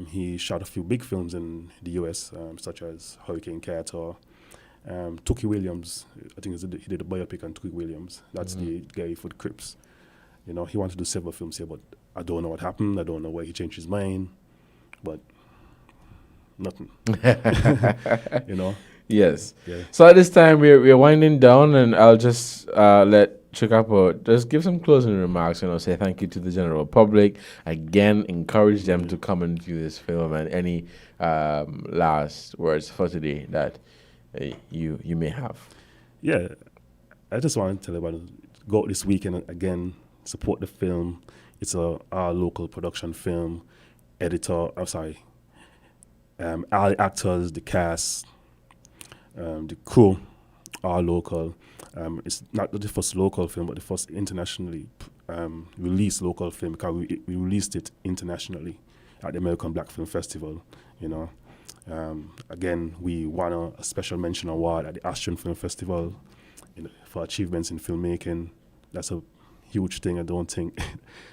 Speaker 2: He shot a few big films in the US, such as Hurricane Cat or Tookie Williams. I think he did a biopic on Tookie Williams. That's the guy for the Crips. You know, he wanted to do several films here, but I don't know what happened. I don't know why he changed his mind. But nothing. You know?
Speaker 1: Yes.
Speaker 2: Yeah.
Speaker 1: So at this time, we're winding down, and I'll just let Trucapo just give some closing remarks, say thank you to the general public. Again, encourage them to come and view this film, and any last words for today that you may have.
Speaker 2: Yeah, I just want to tell everyone, go out this weekend and again, support the film. It's our local production film. All the actors, the cast, the crew are local. It's not the first local film, but the first internationally released local film, because we released it internationally at the American Black Film Festival. Again, we won a special mention award at the Austrian Film Festival for achievements in filmmaking. That's a huge thing. I don't think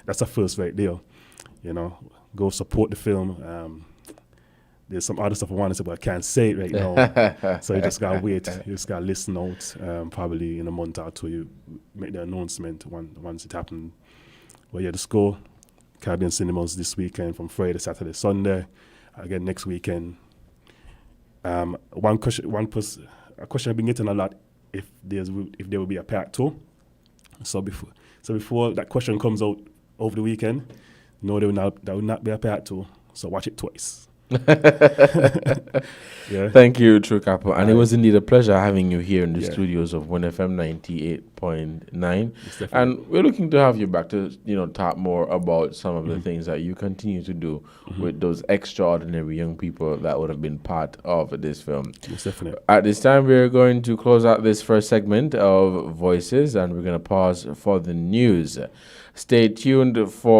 Speaker 2: that's a first right there. Go support the film. There's some other stuff I want to say, but I can't say it right now. So you just gotta wait. You just gotta listen out. Probably in a month or two, you make the announcement once it happens. But yeah, just go Caribbean Cinemas this weekend from Friday, Saturday, Sunday. Again next weekend. A question I've been getting a lot: if there will be a part 2. So before that question comes out over the weekend, no, there will not be a part 2. So watch it twice. Yeah.
Speaker 1: Thank you, Trucapo. And it was indeed a pleasure having you here in the studios of 1FM 98.9. And we're looking to have you back to, talk more about some of the things that you continue to do with those extraordinary young people that would have been part of this film.
Speaker 2: Yes, definitely.
Speaker 1: At this time, we're going to close out this first segment of Voices, and we're going to pause for the news. Stay tuned for